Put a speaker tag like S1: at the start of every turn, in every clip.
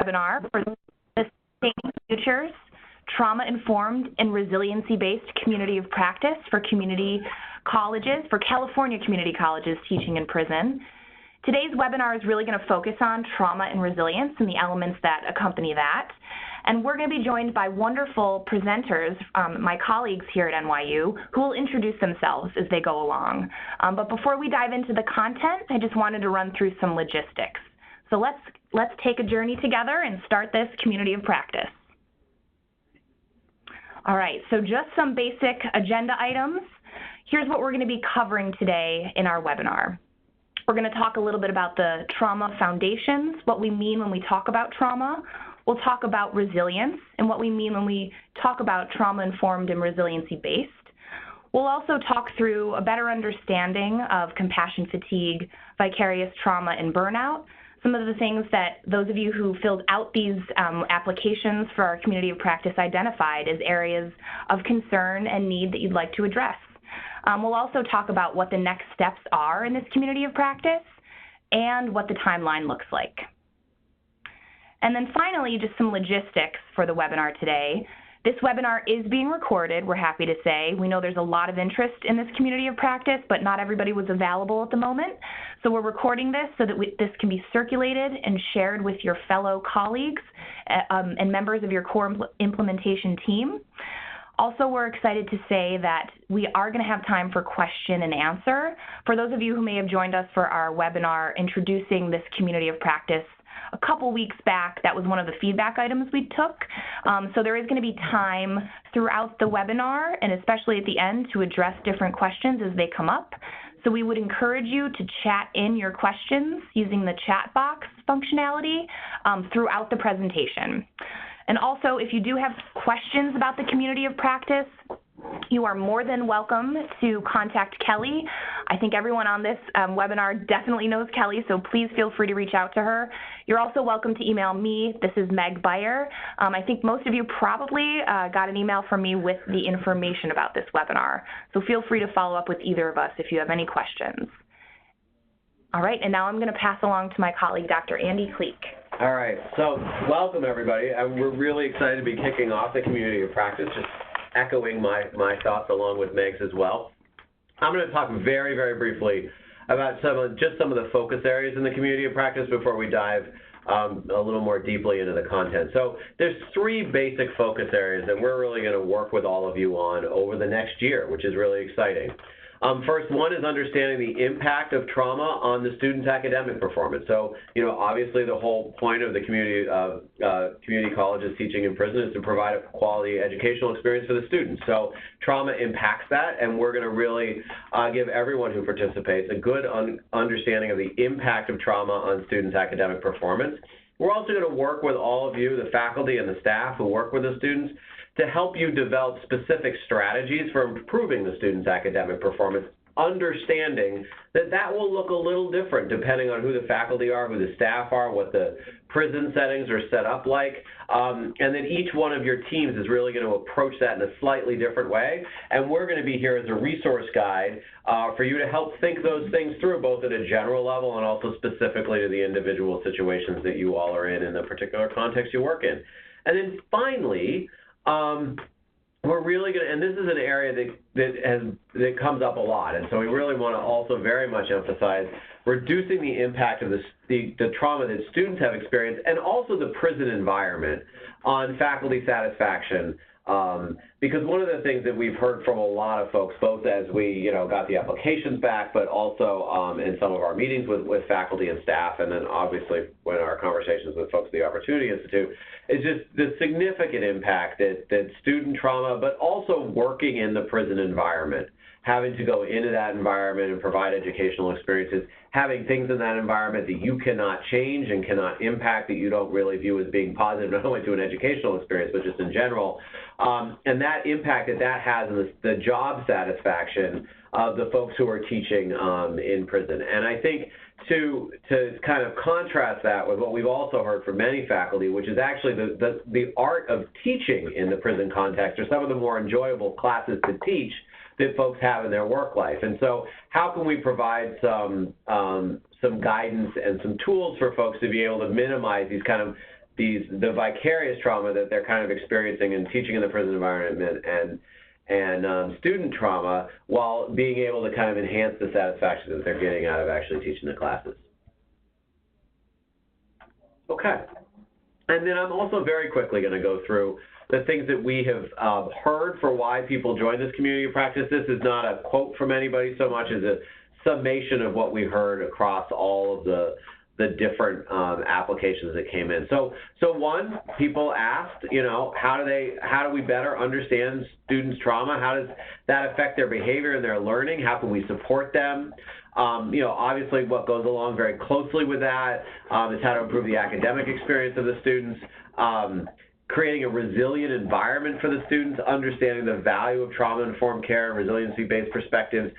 S1: webinar for Sustaining Futures, Trauma-Informed and Resiliency-Based Community of Practice for Community Colleges, for California Community Colleges Teaching in Prison. Today's webinar is really going to focus on trauma and resilience and the elements that accompany that. And we're going to be joined by wonderful presenters, my colleagues here at NYU, who will introduce themselves as they go along. But before we dive into the content, I just wanted to run through some logistics. So let's take a journey together and start this community of practice. All right, so just some basic agenda items. Here's what we're going to be covering today in our webinar. We're going to talk a little bit about the trauma foundations, what we mean when we talk about trauma. We'll talk about resilience and what we mean when we talk about trauma-informed and resiliency-based. We'll also talk through a better understanding of compassion fatigue, vicarious trauma, and burnout. Some of the things that those of you who filled out these applications for our community of practice identified as areas of concern and need that you'd like to address. We'll also talk about what the next steps are in this community of practice and what the timeline looks like. And then finally, just some logistics for the webinar today. This webinar is being recorded, we're happy to say. We know there's a lot of interest in this community of practice, but not everybody was available at the moment. So we're recording this so that this can be circulated and shared with your fellow colleagues and members of your core implementation team. Also, we're excited to say that we are going to have time for question and answer. For those of you who may have joined us for our webinar introducing this community of practice a couple weeks back, that was one of the feedback items we took. So there is going to be time throughout the webinar and especially at the end to address different questions as they come up. So we would encourage you to chat in your questions using the chat box functionality throughout the presentation. And also, if you do have questions about the community of practice, you are more than welcome to contact Kelly. I think everyone on this webinar definitely knows Kelly, so please feel free to reach out to her. You're also welcome to email me. This is Meg Beyer. I think most of you probably got an email from me with the information about this webinar. So feel free to follow up with either of us if you have any questions. All right, and now I'm going to pass along to my colleague, Dr. Andy Kleek.
S2: All right, so welcome everybody. We're really excited to be kicking off the community of practice, just echoing my thoughts along with Meg's as well. I'm going to talk very, very briefly about some of the focus areas in the community of practice before we dive a little more deeply into the content. So there's three basic focus areas that we're really going to work with all of you on over the next year, which is really exciting. First one is understanding the impact of trauma on the student's academic performance. So, obviously the whole point of the community colleges teaching in prison is to provide a quality educational experience for the students. So trauma impacts that, and we're going to really give everyone who participates a good understanding of the impact of trauma on students' academic performance. We're also going to work with all of you, the faculty and the staff who work with the students, to help you develop specific strategies for improving the student's academic performance, understanding that that will look a little different depending on who the faculty are, who the staff are, what the prison settings are set up like, and then each one of your teams is really going to approach that in a slightly different way, and we're going to be here as a resource guide for you to help think those things through, both at a general level and also specifically to the individual situations that you all are in the particular context you work in. And then finally, we're really going to, and this is an area that comes up a lot, and so we really want to also very much emphasize reducing the impact of the trauma that students have experienced and also the prison environment on faculty satisfaction. Because one of the things that we've heard from a lot of folks, both as we got the applications back, but also in some of our meetings with faculty and staff, and then obviously when our conversations with folks at the Opportunity Institute, is just the significant impact that student trauma, but also working in the prison environment, having to go into that environment and provide educational experiences, having things in that environment that you cannot change and cannot impact, that you don't really view as being positive, not only to an educational experience, but just in general, and that impact that has on the job satisfaction of the folks who are teaching in prison. And I think to kind of contrast that with what we've also heard from many faculty, which is actually the art of teaching in the prison context, or some of the more enjoyable classes to teach that folks have in their work life. And so how can we provide some guidance and some tools for folks to be able to minimize these kind of the vicarious trauma that they're kind of experiencing in teaching in the prison environment and student trauma, while being able to kind of enhance the satisfaction that they're getting out of actually teaching the classes. Okay. And then I'm also very quickly going to go through the things that we have heard for why people join this community of practice. This is not a quote from anybody so much as a summation of what we heard across all of the different applications that came in. So one, people asked, you know, how do we better understand students' trauma? How does that affect their behavior and their learning? How can we support them? You know, obviously what goes along very closely with that is how to improve the academic experience of the students, creating a resilient environment for the students, understanding the value of trauma-informed care and resiliency-based perspectives,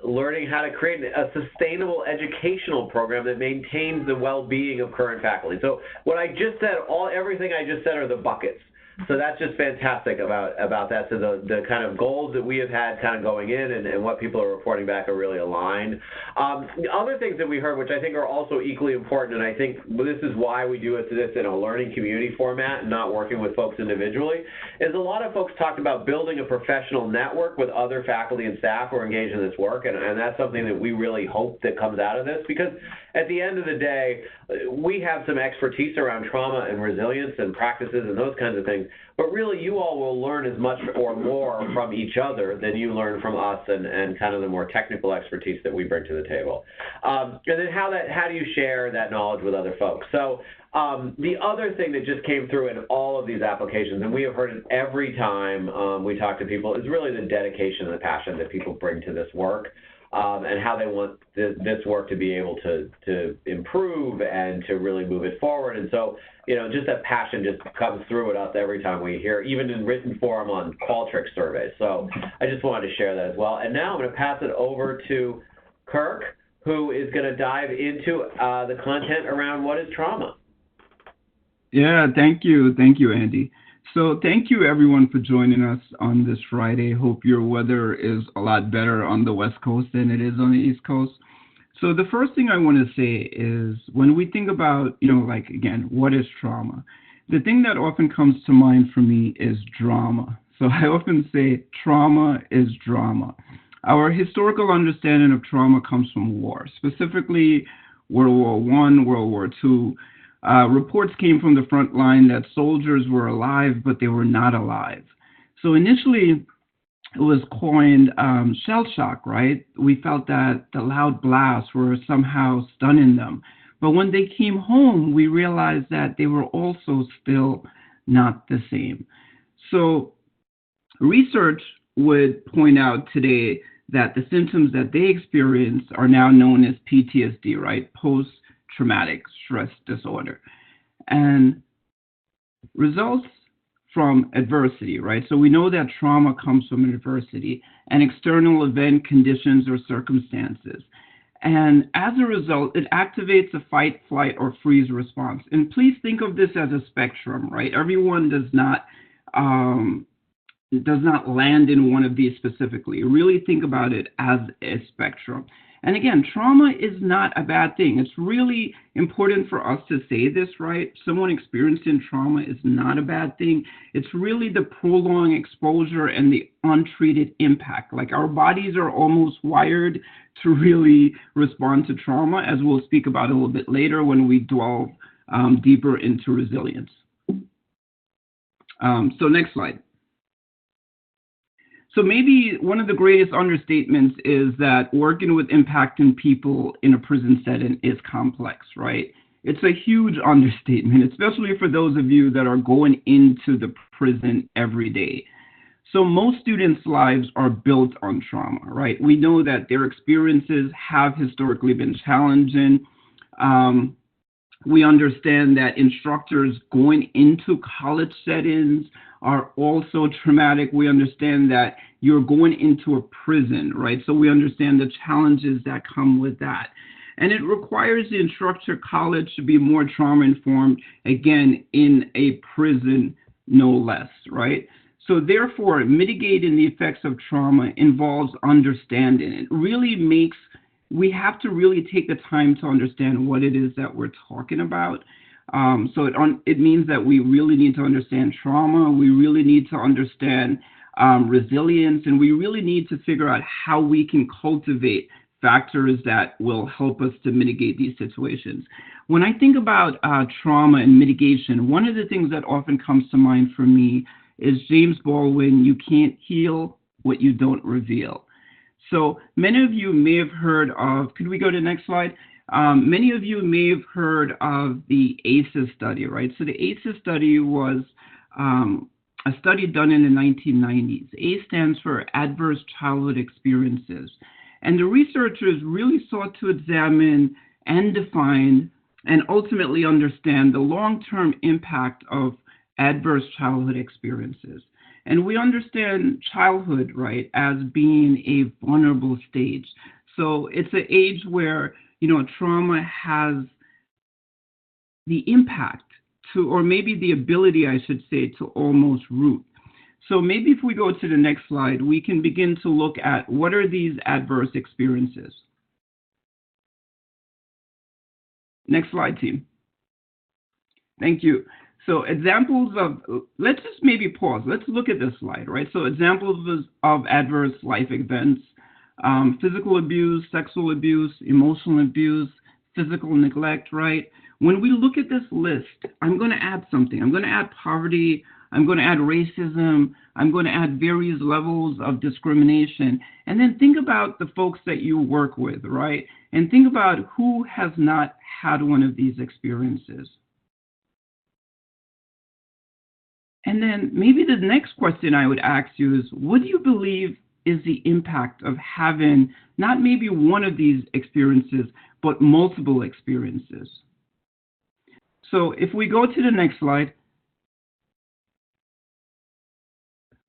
S2: learning how to create a sustainable educational program that maintains the well-being of current faculty. So what I just said, everything I just said are the buckets. So that's just fantastic about that. So the kind of goals that we have had kind of going in and what people are reporting back are really aligned. The other things that we heard, which I think are also equally important, and I think this is why we do this in a learning community format and not working with folks individually, is a lot of folks talked about building a professional network with other faculty and staff who are engaged in this work, and that's something that we really hope that comes out of this, because at the end of the day, we have some expertise around trauma and resilience and practices and those kinds of things, but really you all will learn as much or more from each other than you learn from us and kind of the more technical expertise that we bring to the table. And then how do you share that knowledge with other folks? So the other thing that just came through in all of these applications, and we have heard it every time we talk to people, is really the dedication and the passion that people bring to this work. And how they want this work to be able to improve and to really move it forward. And so, you know, just that passion just comes through with us every time we hear, even in written form on Qualtrics surveys. So I just wanted to share that as well. And now I'm going to pass it over to Kirk, who is going to dive into the content around what is trauma.
S3: Yeah, thank you. Thank you, Andy. So thank you, everyone, for joining us on this Friday. Hope your weather is a lot better on the West Coast than it is on the East Coast. So the first thing I want to say is when we think about, you know, like, again, what is trauma? The thing that often comes to mind for me is drama. So I often say trauma is drama. Our historical understanding of trauma comes from war, specifically World War I, World War II. Reports came from the front line that soldiers were alive, but they were not alive. So initially, it was coined shell shock, right? We felt that the loud blasts were somehow stunning them. But when they came home, we realized that they were also still not the same. So research would point out today that the symptoms that they experienced are now known as PTSD, right? Post-traumatic stress disorder, and results from adversity, right? So we know that trauma comes from adversity and external event, conditions, or circumstances. And as a result, it activates a fight, flight, or freeze response. And please think of this as a spectrum, right? Everyone does not land in one of these specifically. Really think about it as a spectrum. And again, trauma is not a bad thing. It's really important for us to say this, right? Someone experiencing trauma is not a bad thing. It's really the prolonged exposure and the untreated impact. Like, our bodies are almost wired to really respond to trauma, as we'll speak about a little bit later when we delve deeper into resilience. So next slide. So maybe one of the greatest understatements is that working with impacting people in a prison setting is complex, right? It's a huge understatement, especially for those of you that are going into the prison every day. So most students' lives are built on trauma, right? We know that their experiences have historically been challenging. We understand that instructors going into college settings are also traumatic. We understand that you're going into a prison, right? So we understand the challenges that come with that. And it requires the instructor college to be more trauma-informed, again, in a prison, no less, right? So therefore, mitigating the effects of trauma involves understanding. It really makes, we have to really take the time to understand what it is that we're talking about. It means that we really need to understand trauma. We really need to understand resilience, and we really need to figure out how we can cultivate factors that will help us to mitigate these situations. When I think about trauma and mitigation, one of the things that often comes to mind for me is James Baldwin, you can't heal what you don't reveal. So many of you may have heard of, could we go to the next slide? Many of you may have heard of the ACEs study, right? So the ACEs study was a study done in the 1990s. ACE stands for Adverse Childhood Experiences. And the researchers really sought to examine and define and ultimately understand the long-term impact of adverse childhood experiences. And we understand childhood, right, as being a vulnerable stage. So it's an age where, trauma has the impact to, or maybe the ability, I should say, to almost root. So maybe if we go to the next slide, we can begin to look at what are these adverse experiences. Next slide, team. Thank you. So examples of, let's just maybe pause. Let's look at this slide, right? So examples of adverse life events, physical abuse, sexual abuse, emotional abuse, physical neglect, right? When we look at this list, I'm going to add something. I'm going to add poverty. I'm going to add racism. I'm going to add various levels of discrimination. And then think about the folks that you work with, right? And think about who has not had one of these experiences. And then maybe the next question I would ask you is, what do you believe is the impact of having not maybe one of these experiences, but multiple experiences? So if we go to the next slide,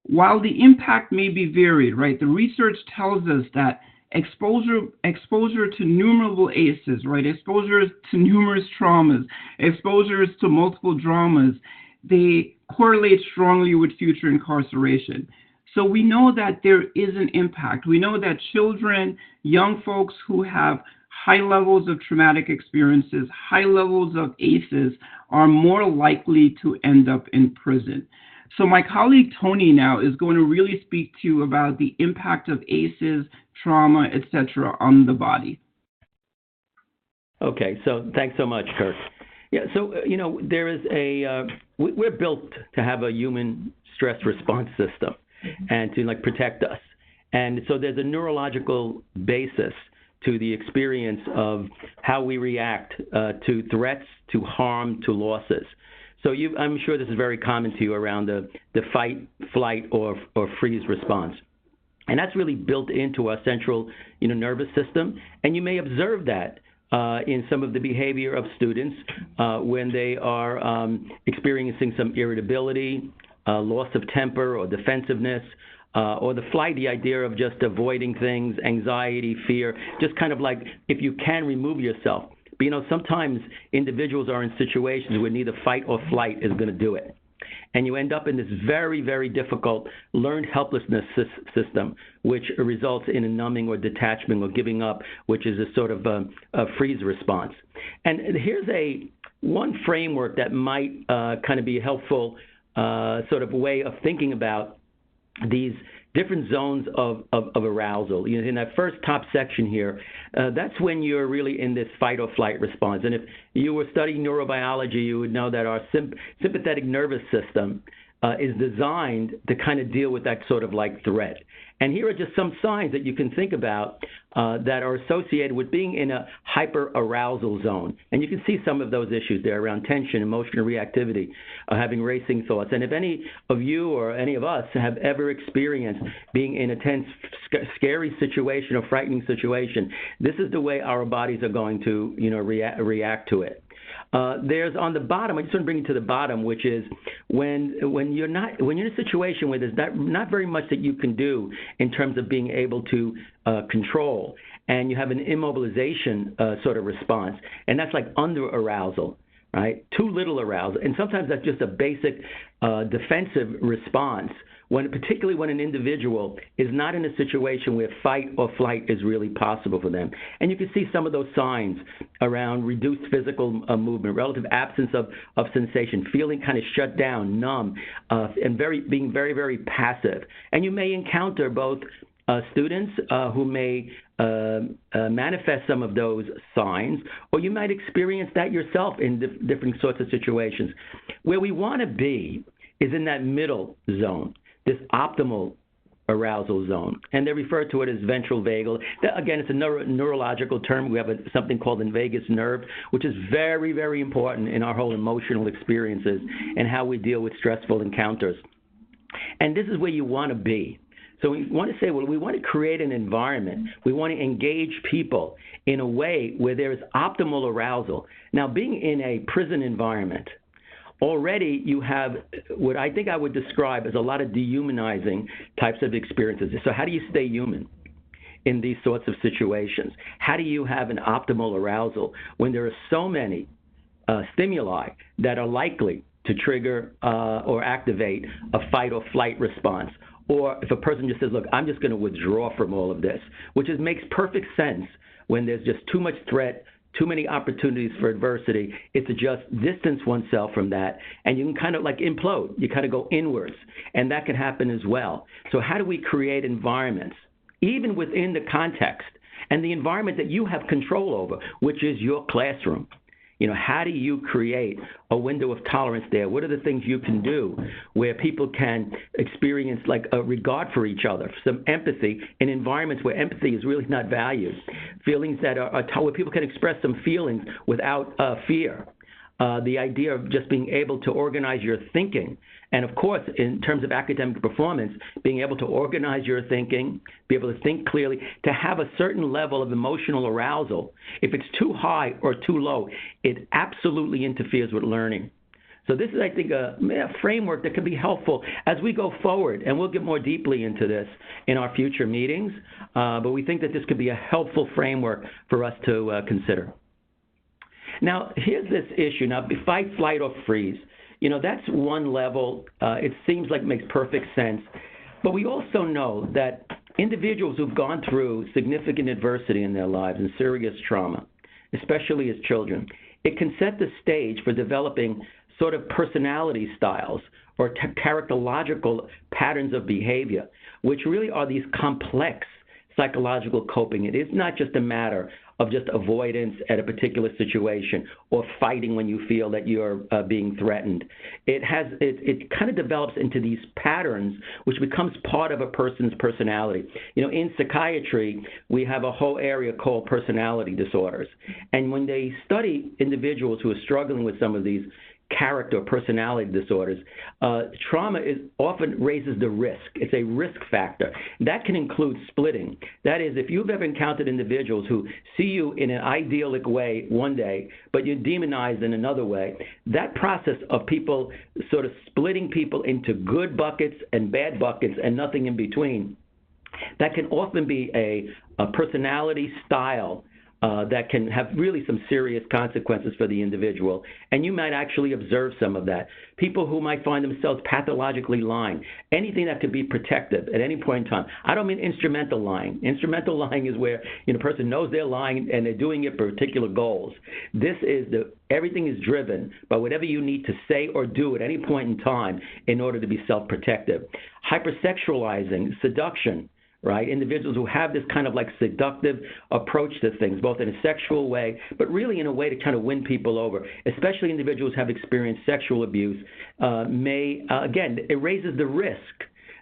S3: while the impact may be varied, right, the research tells us that exposure to numerable ACEs, right, exposures to numerous traumas, exposures to multiple dramas, they correlate strongly with future incarceration. So we know that there is an impact. We know that children, young folks who have high levels of traumatic experiences, high levels of ACEs, are more likely to end up in prison. So my colleague Tony now is going to really speak to you about the impact of ACEs, trauma, etc., on the body.
S4: Okay, so thanks so much, Kirk. Yeah, so, there is we're built to have a human stress response system and to protect us. And so there's a neurological basis to the experience of how we react to threats, to harm, to losses. So I'm sure this is very common to you around the fight, flight, or freeze response. And that's really built into our central nervous system. And you may observe that in some of the behavior of students when they are experiencing some irritability, loss of temper or defensiveness, or the flight, the idea of just avoiding things, anxiety, fear, just kind of like if you can remove yourself. But, sometimes individuals are in situations where neither fight or flight is going to do it. And you end up in this very, very difficult learned helplessness system, which results in a numbing or detachment or giving up, which is a sort of a freeze response. And here's one framework that might kind of be a helpful sort of way of thinking about these different zones of arousal. In that first top section here, that's when you're really in this fight or flight response. And if you were studying neurobiology, you would know that our sympathetic nervous system is designed to kind of deal with that sort of threat. And here are just some signs that you can think about that are associated with being in a hyper-arousal zone. And you can see some of those issues there around tension, emotional reactivity, having racing thoughts. And if any of you or any of us have ever experienced being in a tense, scary situation or frightening situation, this is the way our bodies are going to react to it. There's on the bottom, I just want to bring you to the bottom, which is when you're in a situation where there's not very much that you can do in terms of being able to control, and you have an immobilization sort of response, and that's like under arousal. right? Too little arousal. And sometimes that's just a basic defensive response, particularly when an individual is not in a situation where fight or flight is really possible for them. And you can see some of those signs around reduced physical movement, relative absence of sensation, feeling kind of shut down, numb, and being very, very passive. And you may encounter both students who may manifest some of those signs, or you might experience that yourself in different sorts of situations. Where we want to be is in that middle zone, this optimal arousal zone, and they refer to it as ventral vagal. Again, it's a neurological term. We have something called the vagus nerve, which is very, very important in our whole emotional experiences and how we deal with stressful encounters. And this is where you want to be. So we want to say, well, we want to create an environment. We want to engage people in a way where there is optimal arousal. Now, being in a prison environment, already you have what I think I would describe as a lot of dehumanizing types of experiences. So how do you stay human in these sorts of situations? How do you have an optimal arousal when there are so many stimuli that are likely to trigger or activate a fight or flight response? Or if a person just says, look, I'm just going to withdraw from all of this, which makes perfect sense when there's just too much threat, too many opportunities for adversity, it's to just distance oneself from that, and you can kind of like implode. You kind of go inwards, and that can happen as well. So how do we create environments, even within the context and the environment that you have control over, which is your classroom? How do you create a window of tolerance there? What are the things you can do where people can experience like a regard for each other, some empathy in environments where empathy is really not valued, feelings that are where people can express some feelings without fear? The idea of just being able to organize your thinking. And, of course, in terms of academic performance, being able to organize your thinking, be able to think clearly, to have a certain level of emotional arousal. If it's too high or too low, it absolutely interferes with learning. So this is, I think, a framework that can be helpful as we go forward, and we'll get more deeply into this in our future meetings. But we think that this could be a helpful framework for us to consider. Now, here's this issue. Now, fight, flight, or freeze. That's one level. It seems like it makes perfect sense. But we also know that individuals who've gone through significant adversity in their lives and serious trauma, especially as children, it can set the stage for developing sort of personality styles or characterological patterns of behavior, which really are these complex psychological coping. It is not just a matter of just avoidance at a particular situation or fighting when you feel that you're being threatened. It kind of develops into these patterns, which becomes part of a person's personality. In psychiatry, we have a whole area called personality disorders. And when they study individuals who are struggling with some of these character or personality disorders, trauma often raises the risk. It's a risk factor. That can include splitting. That is, if you've ever encountered individuals who see you in an idyllic way one day, but you're demonized in another way, that process of people sort of splitting people into good buckets and bad buckets and nothing in between, that can often be a personality style that can have really some serious consequences for the individual. And you might actually observe some of that. People who might find themselves pathologically lying, anything that could be protective at any point in time. I don't mean instrumental lying. Instrumental lying is where a person knows they're lying and they're doing it for particular goals. This is everything is driven by whatever you need to say or do at any point in time in order to be self-protective. Hypersexualizing, seduction, right? Individuals who have this kind of like seductive approach to things, both in a sexual way, but really in a way to kind of win people over, especially individuals who have experienced sexual abuse, again, it raises the risk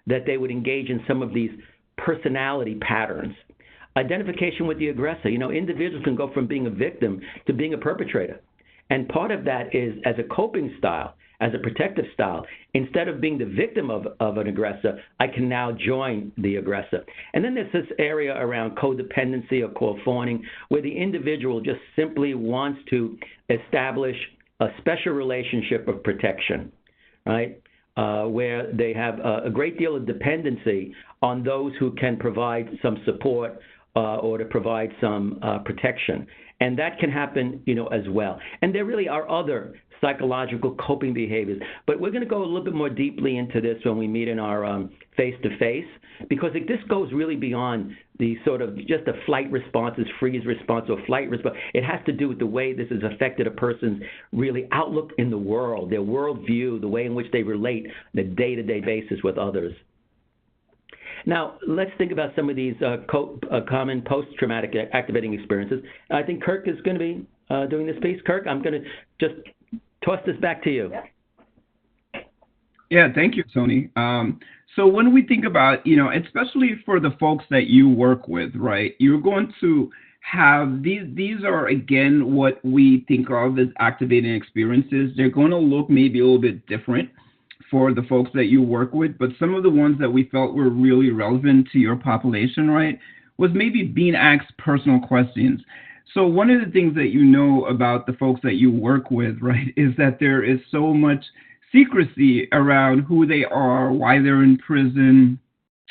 S4: that they would engage in some of these personality patterns. Identification with the aggressor. Individuals can go from being a victim to being a perpetrator. And part of that is as a coping style, as a protective style. Instead of being the victim of an aggressor, I can now join the aggressor. And then there's this area around codependency or called fawning, where the individual just simply wants to establish a special relationship of protection, right? Where they have a great deal of dependency on those who can provide some support or to provide some protection. And that can happen, as well. And there really are other psychological coping behaviors. But we're going to go a little bit more deeply into this when we meet in our face-to-face, because this goes really beyond the sort of just a flight responses, freeze response, or flight response. It has to do with the way this has affected a person's really outlook in the world, their worldview, the way in which they relate on a day-to-day basis with others. Now, let's think about some of these common post-traumatic activating experiences. I think Kirk is going to be doing this piece. Kirk, I'm going to just toss this back to you.
S3: Yeah, thank you, Tony. So when we think about, especially for the folks that you work with, right, you're going to have these are, again, what we think of as activating experiences. They're going to look maybe a little bit different for the folks that you work with, but some of the ones that we felt were really relevant to your population, right, was maybe being asked personal questions. So one of the things that you know about the folks that you work with, right, is that there is so much secrecy around who they are, why they're in prison,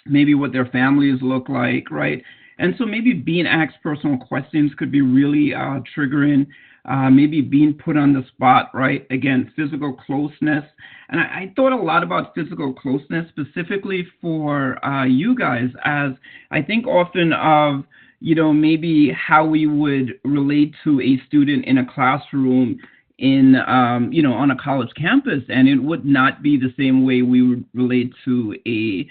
S3: maybe what their families look like, right? And so maybe being asked personal questions could be really triggering, maybe being put on the spot, right? Again, physical closeness. And I thought a lot about physical closeness specifically for you guys, as I think often of, maybe how we would relate to a student in a classroom in, on a college campus, and it would not be the same way we would relate to a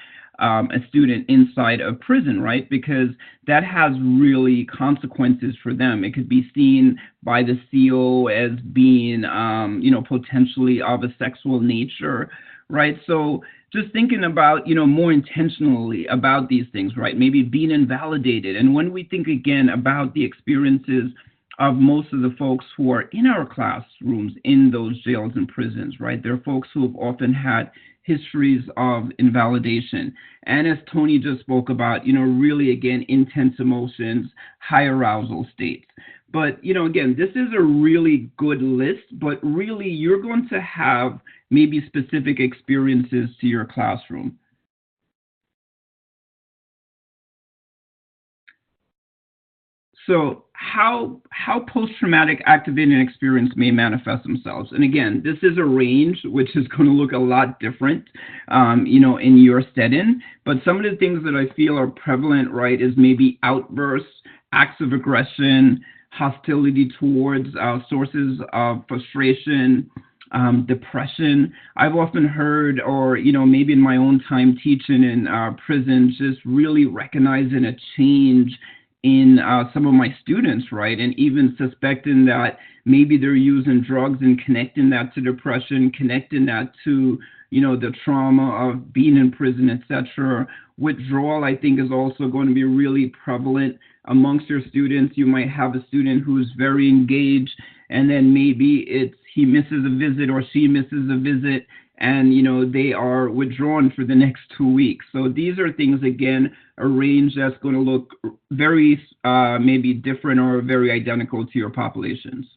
S3: student inside a prison, right? Because that has really consequences for them. It could be seen by the CO as being, potentially of a sexual nature, right? So just thinking about, more intentionally about these things, right? Maybe being invalidated. And when we think again about the experiences of most of the folks who are in our classrooms in those jails and prisons, right? They're folks who have often had histories of invalidation. And as Tony just spoke about, really, again, intense emotions, high arousal states. But, again, this is a really good list, but really you're going to have maybe specific experiences to your classroom. So how post-traumatic activating experience may manifest themselves. And again, this is a range which is going to look a lot different, in your setting. But some of the things that I feel are prevalent, right, is maybe outbursts, acts of aggression, hostility towards sources of frustration, depression. I've often heard, or, maybe in my own time teaching in prisons, just really recognizing a change in some of my students, right? And even suspecting that maybe they're using drugs and connecting that to depression, connecting that to, the trauma of being in prison, etc. Withdrawal, I think, is also going to be really prevalent amongst your students. You might have a student who's very engaged, and then maybe he misses a visit or she misses a visit, and, they are withdrawn for the next 2 weeks. So these are things, again, a range that's going to look very maybe different or very identical to your populations.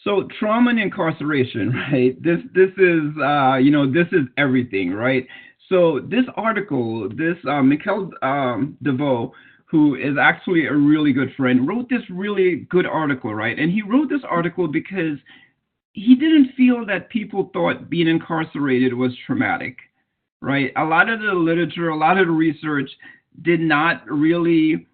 S3: So trauma and incarceration, right? This is, this is everything, right? So this article, Mikhail DeVoe, who is actually a really good friend, wrote this really good article, right? And he wrote this article because he didn't feel that people thought being incarcerated was traumatic, right? A lot of the literature, a lot of the research did not really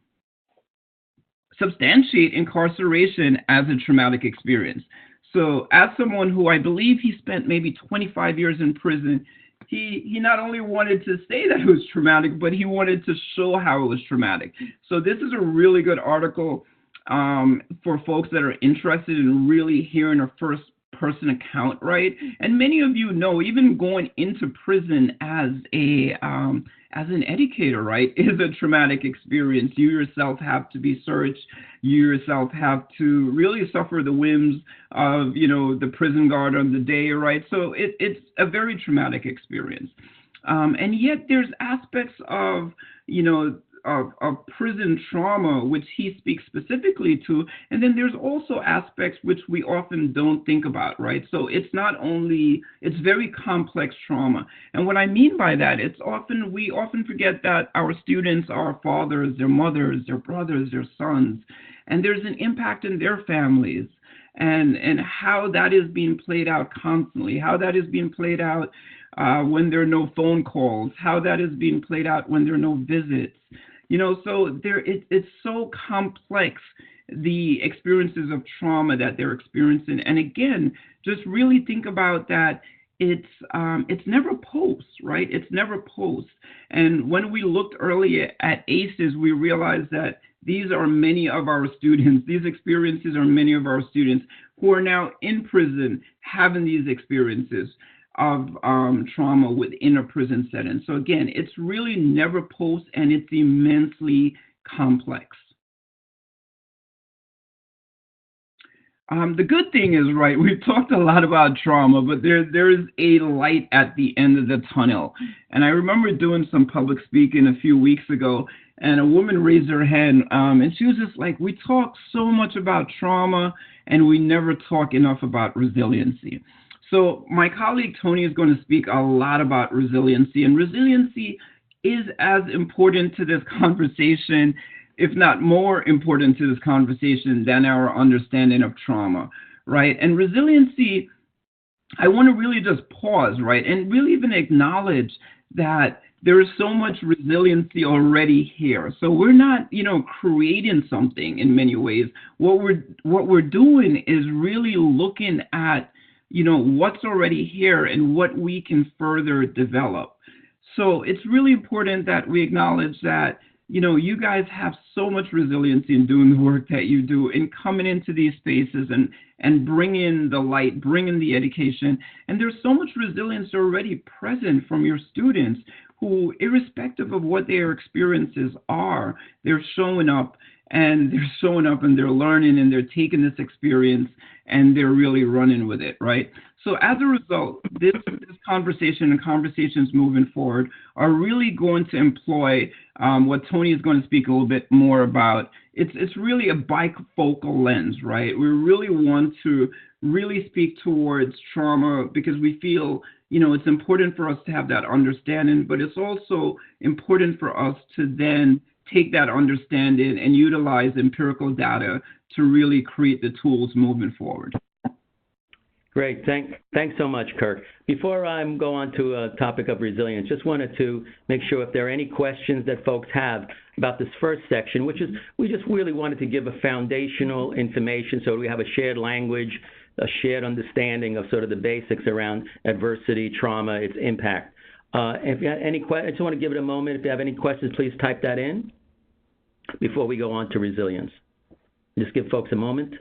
S3: substantiate incarceration as a traumatic experience. So as someone who I believe he spent maybe 25 years in prison, he not only wanted to say that it was traumatic, but he wanted to show how it was traumatic. So this is a really good article for folks that are interested in really hearing a first-person account, right? And many of you know, even going into prison as an educator, right, is a traumatic experience. You yourself have to be searched. You yourself have to really suffer the whims of, the prison guard on the day, right? So it's a very traumatic experience. And yet there's aspects of, of prison trauma, which he speaks specifically to, and then there's also aspects which we often don't think about, right? So it's not only, it's very complex trauma. And what I mean by that, we often forget that our students are fathers, their mothers, their brothers, their sons, and there's an impact in their families. And how that is being played out constantly, how that is being played out when there are no phone calls, how that is being played out when there are no visits. So it's so complex, the experiences of trauma that they're experiencing. And again, just really think about that. It's never post, right? It's never post. And when we looked earlier at ACEs, we realized that these are many of our students. These experiences are many of our students who are now in prison having these experiences of trauma within a prison setting. So again, it's really never post, and it's immensely complex. The good thing is, right, we've talked a lot about trauma, but there is a light at the end of the tunnel. And I remember doing some public speaking a few weeks ago, and a woman raised her hand, and she was just like, we talk so much about trauma, and we never talk enough about resiliency. So my colleague Tony is going to speak a lot about resiliency, and resiliency is as important to this conversation, if not more important to this conversation, than our understanding of trauma, right? And resiliency, I want to really just pause, right, and really even acknowledge that there is so much resiliency already here. So we're not, creating something in many ways. What we're doing is really looking at, what's already here and what we can further develop. So it's really important that we acknowledge that, you guys have so much resiliency in doing the work that you do, in coming into these spaces and bringing the light, bringing the education. And there's so much resilience already present from your students who, irrespective of what their experiences are, they're showing up and they're learning and they're taking this experience and they're really running with it, right? So as a result, this conversation and conversations moving forward are really going to employ what Tony is going to speak a little bit more about. It's really a bifocal lens, right? We really want to really speak towards trauma because we feel, it's important for us to have that understanding, but it's also important for us to then take that understanding and utilize empirical data to really create the tools moving forward.
S4: Great. Thanks so much, Kirk. Before I go on to a topic of resilience, just wanted to make sure if there are any questions that folks have about this first section, which is we just really wanted to give a foundational information so we have a shared language, a shared understanding of sort of the basics around adversity, trauma, its impact. If you have any questions, I just want to give it a moment. If you have any questions, please type that in before we go on to resilience. Just give folks a moment.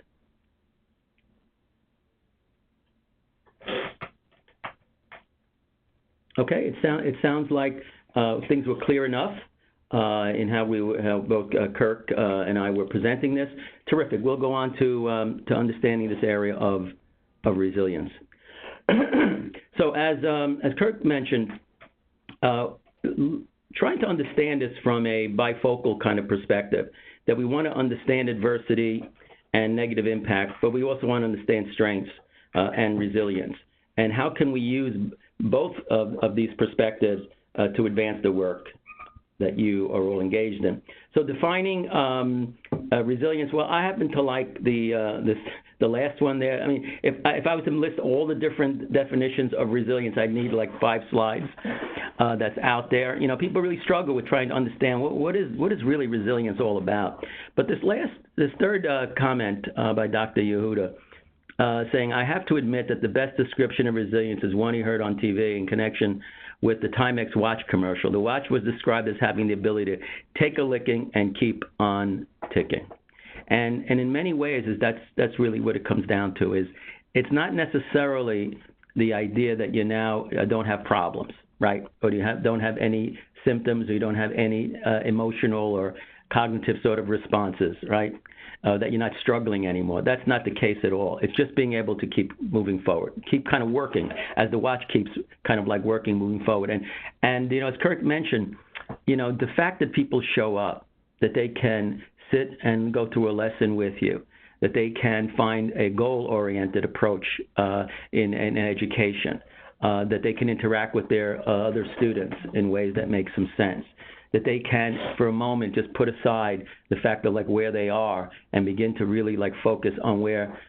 S4: Okay, it sounds like things were clear enough in how both Kirk and I were presenting this. Terrific. We'll go on to understanding this area of resilience. So as Kirk mentioned, trying to understand this from a bifocal kind of perspective, that we want to understand adversity and negative impact, but we also want to understand strengths and resilience. And how can we use both of these perspectives to advance the work that you are all engaged in? So defining resilience, well, I happen to like the last one there. I mean, if I was to list all the different definitions of resilience, I'd need like 5 slides that's out there. People really struggle with trying to understand what is really resilience all about. But this third comment by Dr. Yehuda, saying, I have to admit that the best description of resilience is one he heard on TV in connection with the Timex watch commercial. The watch was described as having the ability to take a licking and keep on ticking. And in many ways, that's really what it comes down to, is it's not necessarily the idea that you now don't have problems, right? Or you don't have any symptoms, or you don't have any emotional or cognitive sort of responses, right? That you're not struggling anymore. That's not the case at all. It's just being able to keep moving forward, keep kind of working as the watch keeps kind of like working, moving forward. And as Kirk mentioned, the fact that people show up, that they can sit and go through a lesson with you, that they can find a goal-oriented approach in education, that they can interact with their other students in ways that make some sense, that they can, for a moment, just put aside the fact of where they are and begin to really focus on where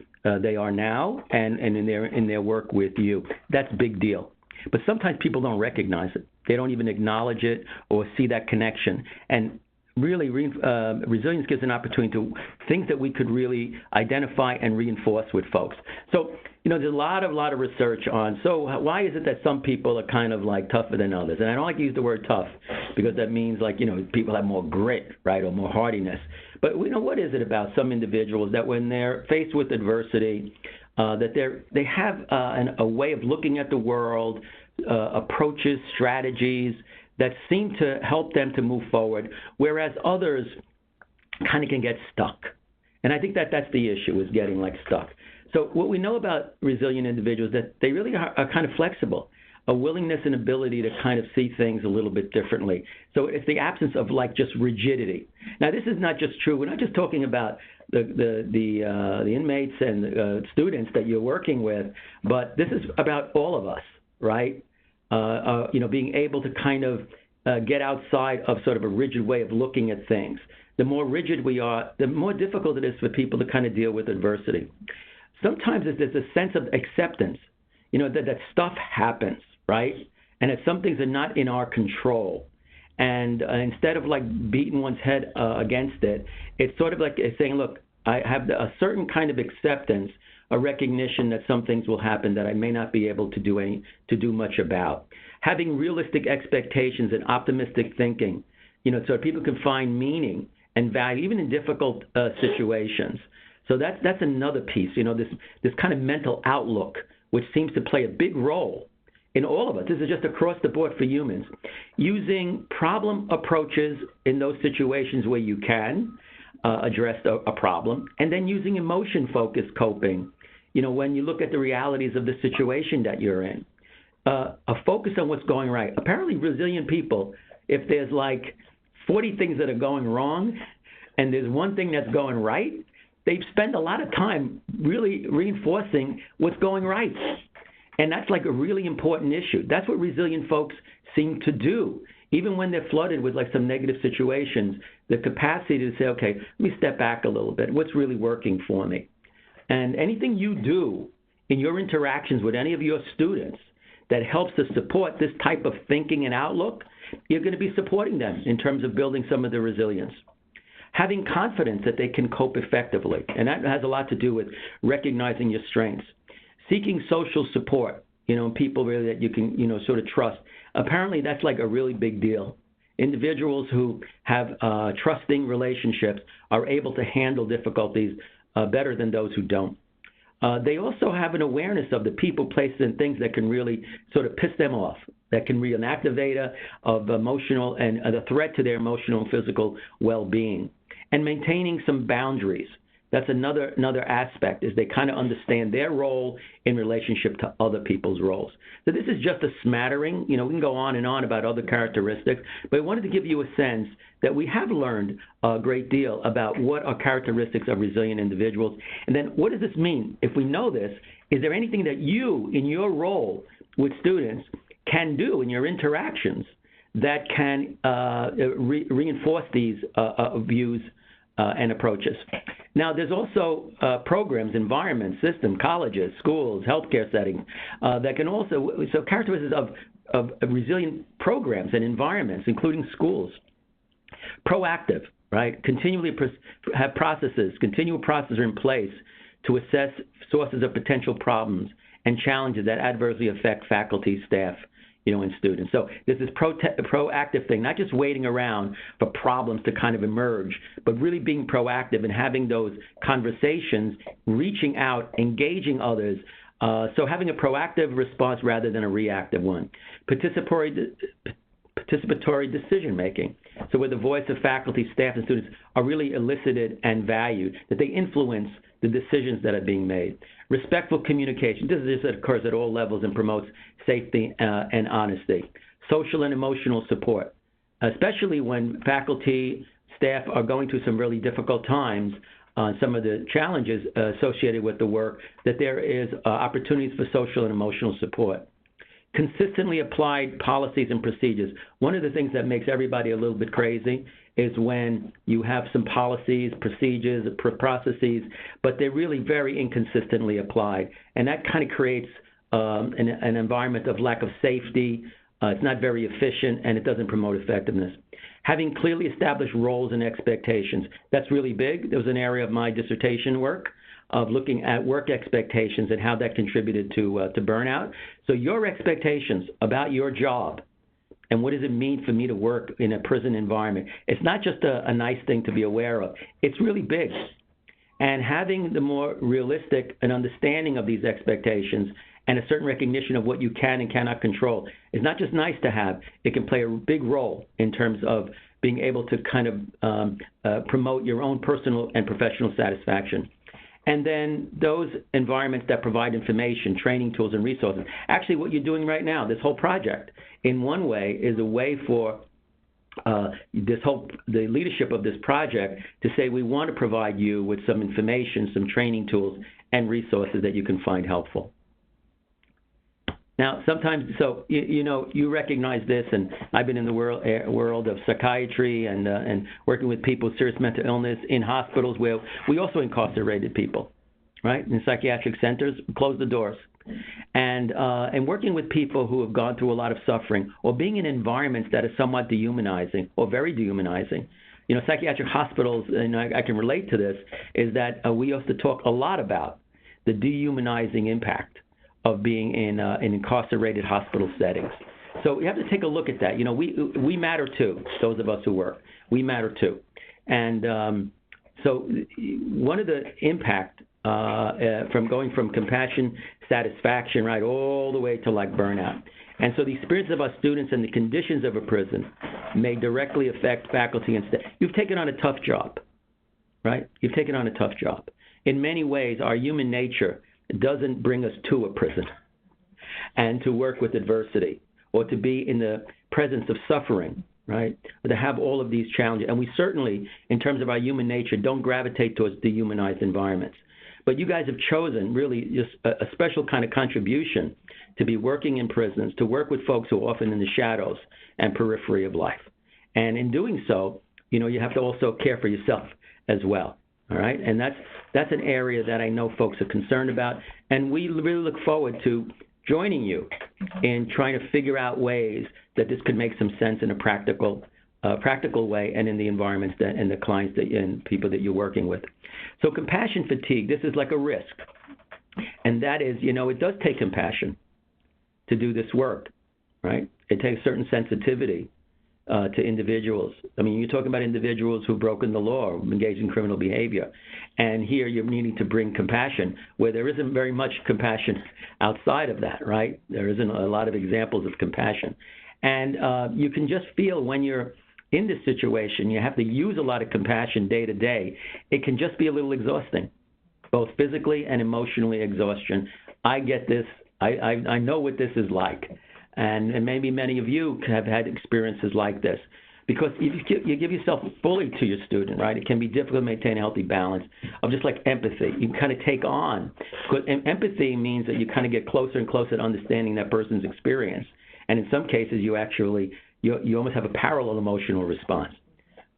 S4: they are now and in their work with you. That's a big deal. But sometimes people don't recognize it. They don't even acknowledge it or see that connection. And really, resilience gives an opportunity to things that we could really identify and reinforce with folks. So, there's a lot of research on, so why is it that some people are kind of tougher than others? And I don't like to use the word tough because that means people have more grit, right, or more hardiness. But what is it about some individuals that when they're faced with adversity, that they have a way of looking at the world, approaches, strategies that seem to help them to move forward, whereas others kind of can get stuck. And I think that's the issue, is getting stuck. So what we know about resilient individuals, that they really are kind of flexible, a willingness and ability to kind of see things a little bit differently. So it's the absence of just rigidity. Now, this is not just true. We're not just talking about the inmates and students that you're working with, but this is about all of us, right? Being able to kind of get outside of sort of a rigid way of looking at things. The more rigid we are, the more difficult it is for people to kind of deal with adversity. Sometimes there's a sense of acceptance, that stuff happens, right? And that some things are not in our control. And instead of beating one's head against it, it's sort of saying, look, I have a certain kind of acceptance, a recognition that some things will happen that I may not be able to do much about. Having realistic expectations and optimistic thinking, so people can find meaning and value even in difficult situations. So that's another piece, this kind of mental outlook, which seems to play a big role in all of us. This is just across the board for humans. Using problem approaches in those situations where you can address a problem, and then using emotion-focused coping, when you look at the realities of the situation that you're in. A focus on what's going right. Apparently, resilient people, if there's 40 things that are going wrong and there's one thing that's going right, they spend a lot of time really reinforcing what's going right. And that's a really important issue. That's what resilient folks seem to do. Even when they're flooded with some negative situations, the capacity to say, okay, let me step back a little bit. What's really working for me? And anything you do in your interactions with any of your students that helps to support this type of thinking and outlook, you're going to be supporting them in terms of building some of the resilience. Having confidence that they can cope effectively, and that has a lot to do with recognizing your strengths. Seeking social support, people really that you can, sort of trust. Apparently, that's a really big deal. Individuals who have trusting relationships are able to handle difficulties better than those who don't. They also have an awareness of the people, places, and things that can really sort of piss them off, that can be an activator of emotional and a threat to their emotional and physical well-being. And maintaining some boundaries. That's another aspect, is they kind of understand their role in relationship to other people's roles. So this is just a smattering. We can go on and on about other characteristics, but I wanted to give you a sense that we have learned a great deal about what are characteristics of resilient individuals. And then what does this mean? If we know this, is there anything that you, in your role with students, can do in your interactions that can reinforce these views and approaches? Now, there's also programs, environments, systems, colleges, schools, healthcare settings that can also, so characteristics of resilient programs and environments, including schools. Proactive, right? Continually have continual processes are in place to assess sources of potential problems and challenges that adversely affect faculty, staff, and students. So there's this proactive thing, not just waiting around for problems to kind of emerge, but really being proactive and having those conversations, reaching out, engaging others. So having a proactive response rather than a reactive one. Participatory decision-making. So where the voice of faculty, staff, and students are really elicited and valued, that they influence the decisions that are being made. Respectful communication. This occurs at all levels and promotes safety and honesty. Social and emotional support. especially when faculty, staff are going through some really difficult times, some of the challenges associated with the work, that there is opportunities for social and emotional support. Consistently applied policies and procedures. One of the things that makes everybody a little bit crazy is when you have some policies, procedures, processes, but they're really very inconsistently applied. And that kind of creates an environment of lack of safety. It's not very efficient, and it doesn't promote effectiveness. Having clearly established roles and expectations. That's really big. There was an area of my dissertation work of looking at work expectations and how that contributed to burnout. So your expectations about your job and what does it mean for me to work in a prison environment, it's not just a nice thing to be aware of. It's really big. And having the more realistic and understanding of these expectations and a certain recognition of what you can and cannot control is not just nice to have, it can play a big role in terms of being able to kind of promote your own personal and professional satisfaction. And then those environments that provide information, training tools, and resources. Actually, what you're doing right now, this whole project, in one way, is a way for the leadership of this project to say we want to provide you with some information, some training tools, and resources that you can find helpful. Now, sometimes, so you recognize this, and I've been in the world of psychiatry and working with people with serious mental illness in hospitals where we also incarcerated people, right? In psychiatric centers, close the doors, and working with people who have gone through a lot of suffering, or being in environments that are somewhat dehumanizing or very dehumanizing. Psychiatric hospitals, and I can relate to this, is that we used to talk a lot about the dehumanizing impact of being in incarcerated hospital settings. So we have to take a look at that. We matter too, those of us who work. We matter too. And so one of the impact from going from compassion, satisfaction, right, all the way to like burnout. And so the experience of our students and the conditions of a prison may directly affect faculty and staff. You've taken on a tough job, right? You've taken on a tough job. In many ways, our human nature doesn't bring us to a prison and to work with adversity or to be in the presence of suffering, right? Or to have all of these challenges. And we certainly, in terms of our human nature, don't gravitate towards dehumanized environments. But you guys have chosen really just a special kind of contribution to be working in prisons, to work with folks who are often in the shadows and periphery of life. And in doing so, you have to also care for yourself as well. All right, and that's an area that I know folks are concerned about, and we really look forward to joining you in trying to figure out ways that this could make some sense in a practical way, and in the environments and the clients and people that you're working with. So compassion fatigue, this is like a risk, and that is, it does take compassion to do this work, right? It takes certain sensitivity to individuals. I mean, you're talking about individuals who've broken the law, or engaged in criminal behavior. And here you're needing to bring compassion where there isn't very much compassion outside of that, right? There isn't a lot of examples of compassion. And you can just feel when you're in this situation, you have to use a lot of compassion day to day. It can just be a little exhausting, both physically and emotionally exhaustion. I get this. I know what this is like. And maybe many of you have had experiences like this. Because if you give yourself fully to your student, right, it can be difficult to maintain a healthy balance of just like empathy. You kind of take on. Because empathy means that you kind of get closer and closer to understanding that person's experience. And in some cases, you almost have a parallel emotional response.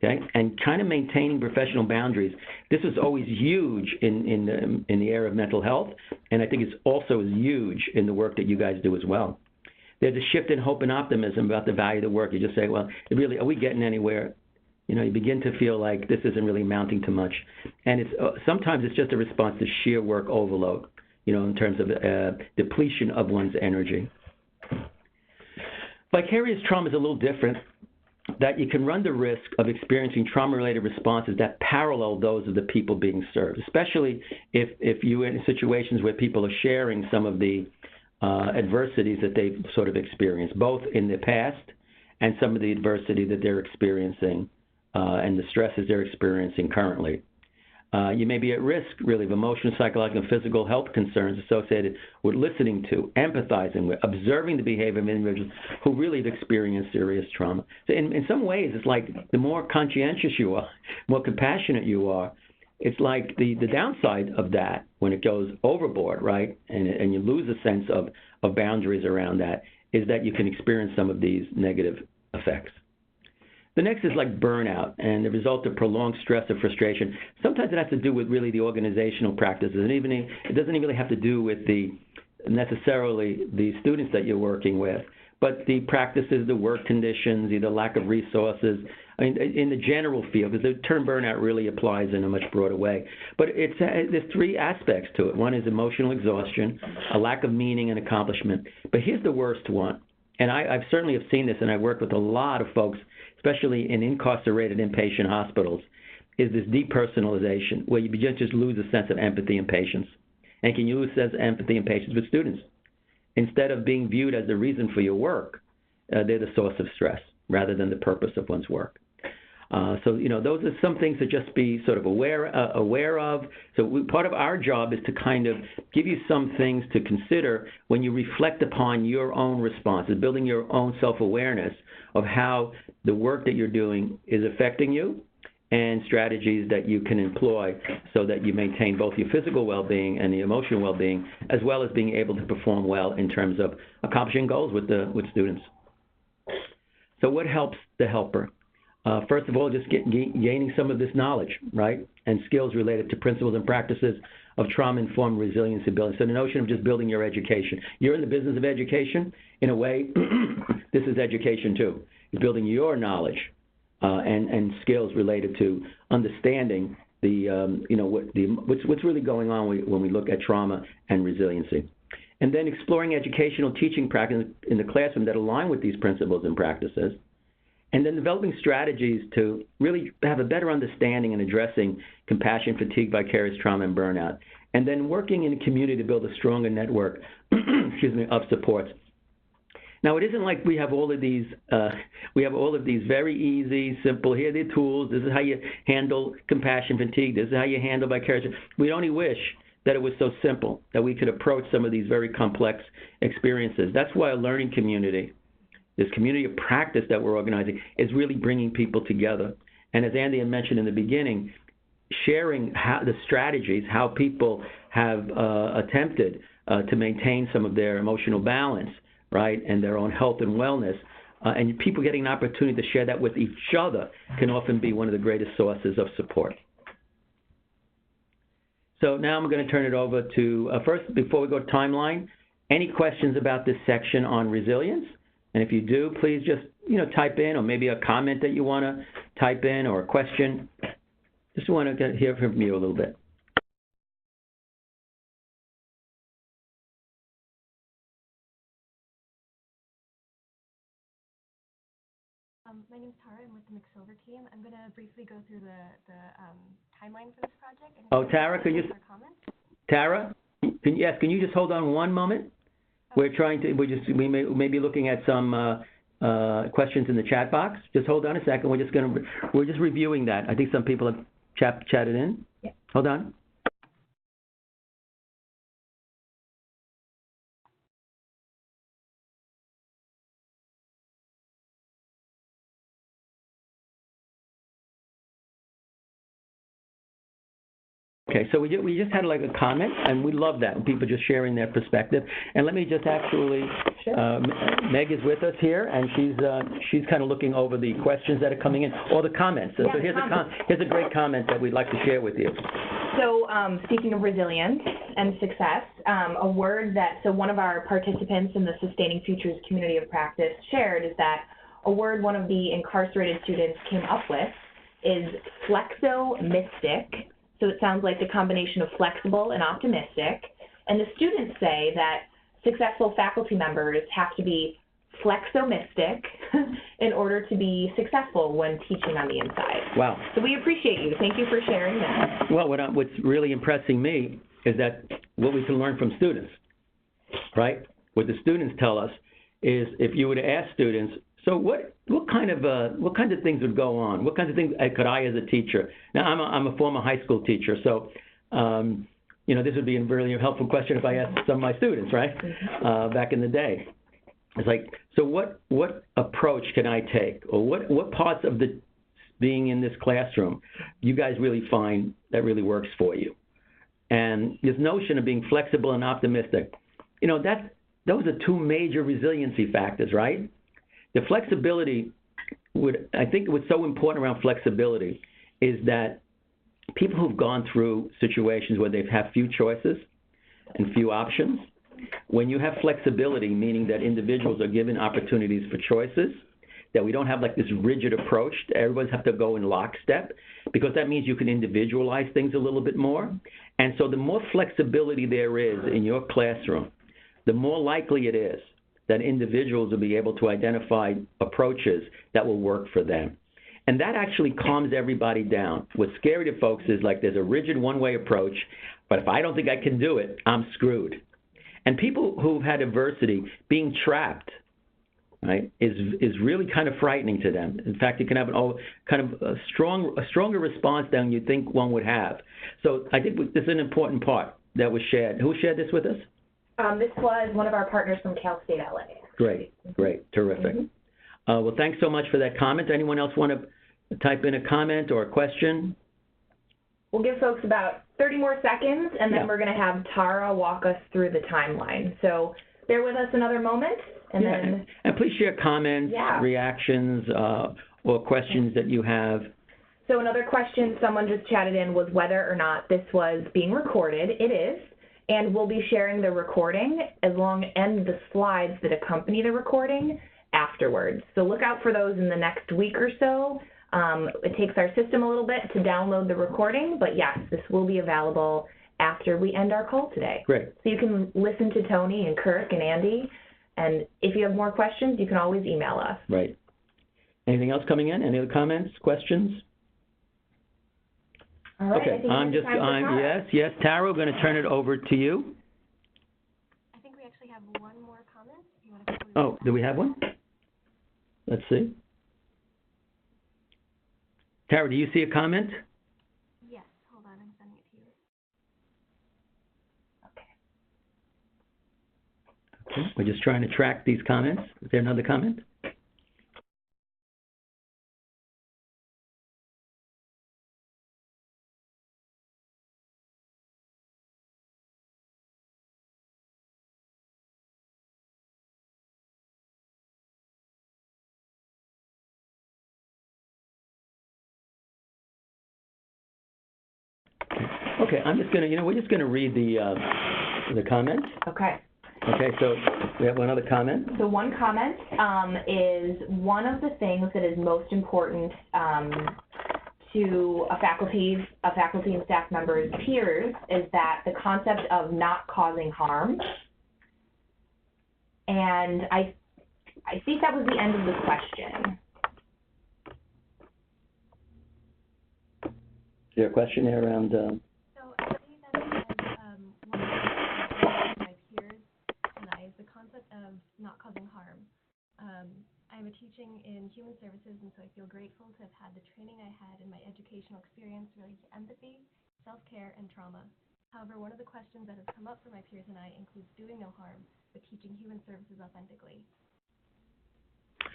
S4: Okay? And kind of maintaining professional boundaries. This is always huge in the area of mental health. And I think it's also huge in the work that you guys do as well. There's a shift in hope and optimism about the value of the work. You just say, well, really, are we getting anywhere? You begin to feel like this isn't really amounting to much. And sometimes it's just a response to sheer work overload, in terms of depletion of one's energy. Vicarious trauma is a little different, that you can run the risk of experiencing trauma-related responses that parallel those of the people being served, especially if you're in situations where people are sharing some of the adversities that they've sort of experienced, both in the past and some of the adversity that they're experiencing and the stresses they're experiencing currently. You may be at risk, really, of emotional, psychological, and physical health concerns associated with listening to, empathizing with, observing the behavior of individuals who really have experienced serious trauma. So in some ways, it's like the more conscientious you are, more compassionate you are, it's like the downside of that when it goes overboard, right, and you lose a sense of boundaries around that, is that you can experience some of these negative effects. The next is like burnout and the result of prolonged stress or frustration. Sometimes it has to do with really the organizational practices, and even it doesn't even really have to do with necessarily the students that you're working with, but the practices, the work conditions, either lack of resources. I mean, in the general field, because the term burnout really applies in a much broader way. But there's three aspects to it. One is emotional exhaustion, a lack of meaning and accomplishment. But here's the worst one, and I've certainly have seen this, and I've worked with a lot of folks, especially in incarcerated inpatient hospitals, is this depersonalization, where you just lose a sense of empathy and patience. And can you lose a sense of empathy and patience with students? Instead of being viewed as the reason for your work, they're the source of stress rather than the purpose of one's work. So, those are some things to just be sort of aware of. So part of our job is to kind of give you some things to consider when you reflect upon your own responses, building your own self-awareness of how the work that you're doing is affecting you, and strategies that you can employ so that you maintain both your physical well-being and the emotional well-being, as well as being able to perform well in terms of accomplishing goals with students. So what helps the helper? First of all, just gaining some of this knowledge, right, and skills related to principles and practices of trauma-informed resiliency building. So the notion of just building your education. You're in the business of education. In a way, this is education too. It's building your knowledge and skills related to understanding what's really going on when we look at trauma and resiliency. And then exploring educational teaching practices in the classroom that align with these principles and practices. And then developing strategies to really have a better understanding and addressing compassion, fatigue, vicarious trauma, and burnout. And then working in a community to build a stronger network of supports. Now, it isn't like we have all of these very easy, simple, here are the tools, this is how you handle compassion, fatigue, this is how you handle vicarious. We only wish that it was so simple, that we could approach some of these very complex experiences. That's why a learning community, this community of practice that we're organizing, is really bringing people together. And as Andy had mentioned in the beginning, sharing the strategies, how people have attempted to maintain some of their emotional balance, right, and their own health and wellness, and people getting an opportunity to share that with each other can often be one of the greatest sources of support. So now I'm going to turn it over to, first, before we go to timeline, any questions about this section on resilience? And if you do, please just, type in, or maybe a comment that you want to type in, or a question. Just want to hear from you a little bit.
S5: My name is Tara. I'm with the McSilver team. I'm going to briefly go through the timeline for this project. And
S4: Tara, can you just hold on one moment? Okay. We may be looking at some questions in the chat box. Just hold on a second. We're just reviewing that. I think some people have chatted in. Yeah. Hold on. Okay, so we just had like a comment, and we love that, people just sharing their perspective. And let me just actually, Meg is with us here, and she's kind of looking over the questions that are coming in, or the comments. So here's a great comment that we'd like to share with you.
S1: So speaking of resilience and success, a word that, one of our participants in the Sustaining Futures Community of Practice shared is that a word one of the incarcerated students came up with is flexo-mystic. So it sounds like the combination of flexible and optimistic. And the students say that successful faculty members have to be flexomistic in order to be successful when teaching on the inside.
S4: Wow.
S1: So we appreciate you. Thank you for sharing that.
S4: Well, what's really impressing me is that what we can learn from students, right? What the students tell us is if you were to ask students, So what kind of things would go on? What kinds of things could I, as a teacher? Now I'm a former high school teacher, so this would be a really helpful question if I asked some of my students, right? Back in the day, it's like, so what approach can I take, or what parts of the being in this classroom you guys really find that really works for you? And this notion of being flexible and optimistic, those are two major resiliency factors, right? The flexibility I think what's so important around flexibility is that people who've gone through situations where they've had few choices and few options, when you have flexibility, meaning that individuals are given opportunities for choices, that we don't have like this rigid approach, everybody's have to go in lockstep, because that means you can individualize things a little bit more. And so the more flexibility there is in your classroom, the more likely it is that individuals will be able to identify approaches that will work for them. And that actually calms everybody down. What's scary to folks is like there's a rigid one-way approach, but if I don't think I can do it, I'm screwed. And people who've had adversity, being trapped, right, is really kind of frightening to them. In fact, it can have a stronger response than you think one would have. So I think this is an important part that was shared. Who shared this with us?
S1: This was one of our partners from Cal State LA.
S4: Great, terrific. Well, thanks so much for that comment. Anyone else want to type in a comment or a question?
S1: We'll give folks about 30 more seconds, and then we're going to have Tara walk us through the timeline. So bear with us another moment, and then...
S4: And please share comments, reactions, or questions that you have.
S1: So another question someone just chatted in was whether or not this was being recorded. It is, and we'll be sharing the recording and the slides that accompany the recording afterwards. So look out for those in the next week or so. It takes our system a little bit to download the recording, but yes, this will be available after we end our call today.
S4: Great.
S1: So you can listen to Tony and Kirk and Andy, and if you have more questions, you can always email us.
S4: Right. Anything else coming in? Any other comments, questions?
S1: All right.
S4: Okay. Yes, Tara, we're going to turn it over to you.
S5: I think we actually have one more comment. If you want to
S4: do we have one? Let's see. Tara, do you see a comment?
S5: Yes. Hold on. I'm sending it to you.
S4: Okay. We're just trying to track these comments. Is there another comment? Okay, I'm just gonna, we're just gonna read the comments.
S1: Okay.
S4: Okay, so we have one other comment.
S1: So one comment is one of the things that is most important to a faculty and staff member's peers is that the concept of not causing harm. And I think that was the end of the question.
S4: Is there a question there around?
S5: So I see that it says one of my peers and I is the concept of not causing harm. I'm teaching in human services, and so I feel grateful to have had the training I had in my educational experience related to empathy, self-care, and trauma. However, one of the questions that has come up for my peers and I includes doing no harm, but teaching human services authentically.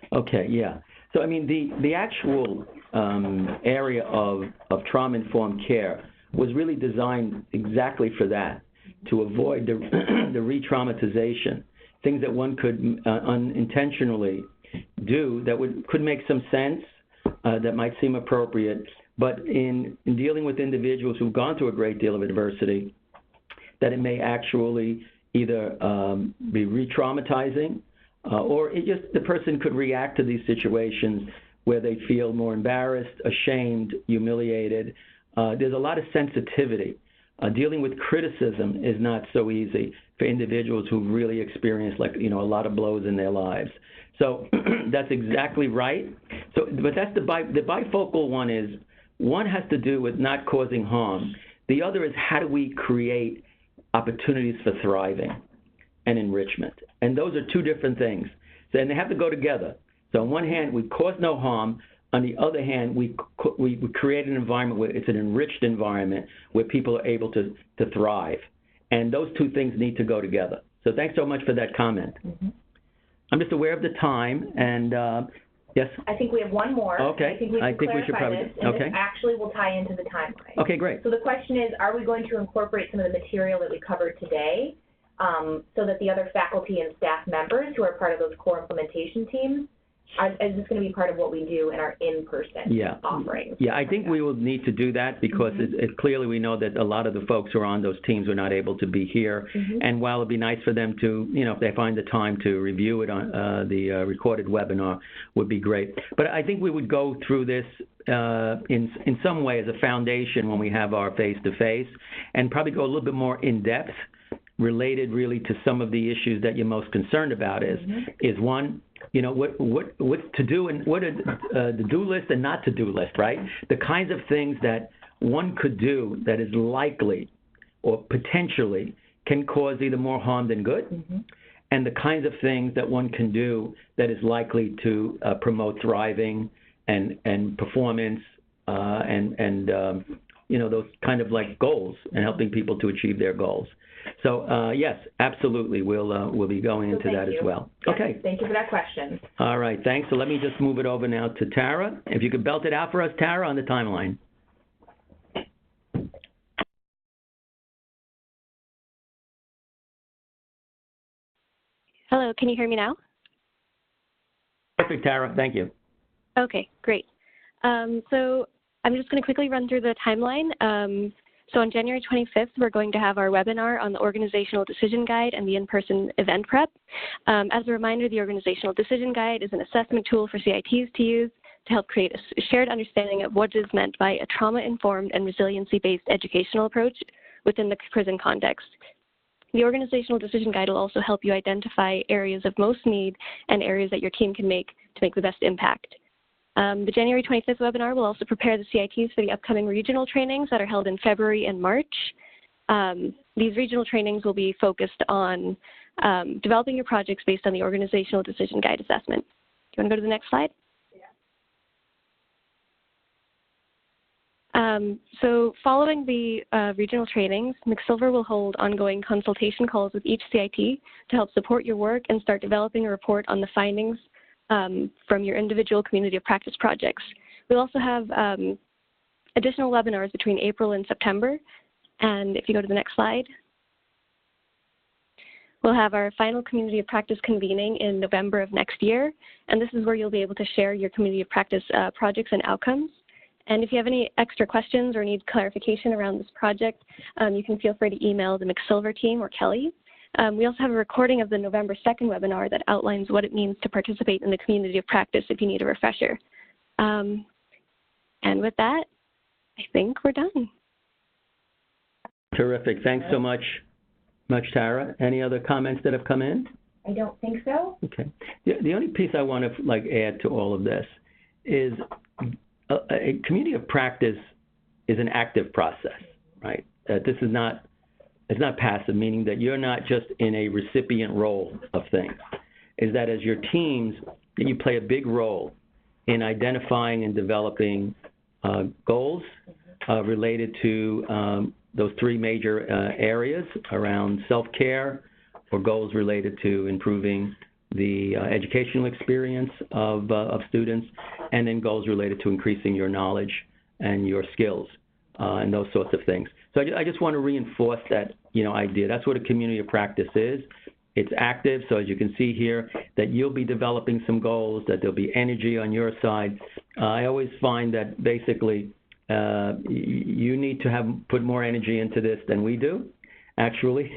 S4: Okay, yeah. So, I mean, the actual area of trauma-informed care was really designed exactly for that, to avoid the re-traumatization, things that one could unintentionally do that could make some sense, that might seem appropriate, but in dealing with individuals who've gone through a great deal of adversity, that it may actually either be re-traumatizing, or the person could react to these situations where they feel more embarrassed, ashamed, humiliated. There's a lot of sensitivity. Dealing with criticism is not so easy for individuals who've really experienced a lot of blows in their lives. So that's exactly right. So, but that's the bifocal one is, one has to do with not causing harm. The other is how do we create opportunities for thriving and enrichment. And those are two different things. So, and they have to go together. So on one hand, we cause no harm. On the other hand, we create an environment where it's an enriched environment where people are able to thrive. And those two things need to go together. So thanks so much for that comment.
S1: Mm-hmm.
S4: I'm just aware of the time, and yes?
S1: I think we have one more.
S4: Okay.
S1: I think we should clarify this, and
S4: okay.
S1: this actually will tie into the timeline.
S4: Okay, great.
S1: So the question is, are we going to incorporate some of the material that we covered today so that the other faculty and staff members who are part of those core implementation teams, is this going to be part of what we do in our in-person offerings?
S4: Yeah, I think we will need to do that because clearly we know that a lot of the folks who are on those teams are not able to be here. And while it'd be nice for them to, if they find the time to review it on the recorded webinar, would be great. But I think we would go through this in some way as a foundation when we have our face-to-face, and probably go a little bit more in-depth, related really to some of the issues that you're most concerned about. Is one, what to do and what the do list and not to do list, right? The kinds of things that one could do that is likely or potentially can cause either more harm than good, and the kinds of things that one can do that is likely to promote thriving and performance and those kind of like goals and helping people to achieve their goals. So yes, absolutely, we'll be going into that as well.
S1: Yes,
S4: okay.
S1: Thank you for that question.
S4: All right, thanks. So let me just move it over now to Tara. If you could belt it out for us, Tara, on the timeline.
S5: Hello, can you hear me now?
S4: Perfect, Tara. Thank you.
S5: Okay, great. So I'm just going to quickly run through the timeline. So on January 25th, we're going to have our webinar on the Organizational Decision Guide and the in-person event prep. As a reminder, the Organizational Decision Guide is an assessment tool for CITs to use to help create a shared understanding of what is meant by a trauma-informed and resiliency-based educational approach within the prison context. The Organizational Decision Guide will also help you identify areas of most need and areas that your team can make to make the best impact. The January 25th webinar will also prepare the CITs for the upcoming regional trainings that are held in February and March. These regional trainings will be focused on developing your projects based on the Organizational Decision Guide assessment. Do you want to go to the next slide? So following the regional trainings, McSilver will hold ongoing consultation calls with each CIT to help support your work and start developing a report on the findings from your individual community of practice projects. We'll also have additional webinars between April and September. And if you go to the next slide, we'll have our final community of practice convening in November of next year. And this is where you'll be able to share your community of practice projects and outcomes. And if you have any extra questions or need clarification around this project, you can feel free to email the McSilver team or Kelly. We also have a recording of the November 2nd webinar that outlines what it means to participate in the community of practice if you need a refresher. And with that, I think we're done.
S4: Terrific. Thanks so much, Tara. Any other comments that have come in?
S1: I don't think so.
S4: Okay. The only piece I want to add to all of this is a community of practice is an active process, right? This is not, it's not passive, meaning that you're not just in a recipient role of things. Is that as your teams, you play a big role in identifying and developing goals related to those three major areas around self-care, or goals related to improving the educational experience of students, and then goals related to increasing your knowledge and your skills and those sorts of things. So I just want to reinforce that idea. That's what a community of practice is. It's active, so as you can see here, that you'll be developing some goals, that there'll be energy on your side. I always find that basically you need to put more energy into this than we do, actually.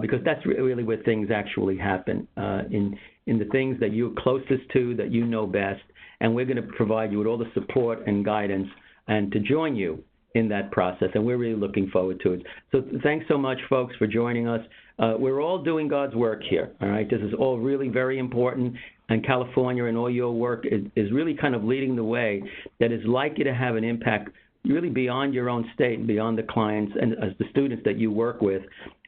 S4: Because that's really where things actually happen, in the things that you're closest to, that you know best, and we're going to provide you with all the support and guidance and to join you in that process, and we're really looking forward to it. So thanks so much, folks, for joining us. We're all doing God's work here, all right? This is all really very important, and California and all your work is really kind of leading the way that is likely to have an impact really beyond your own state, beyond the clients and as the students that you work with.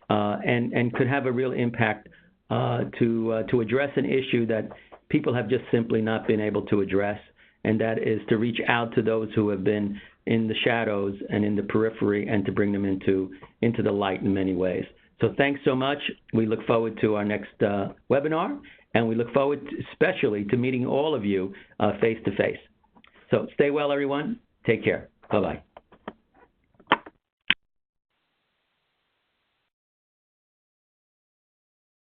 S4: And could have a real impact to address an issue that people have just simply not been able to address, and that is to reach out to those who have been in the shadows and in the periphery and to bring them into the light in many ways. So thanks so much. We look forward to our next webinar, and we look forward especially to meeting all of you face to face. So stay well, everyone. Take care. Bye-bye.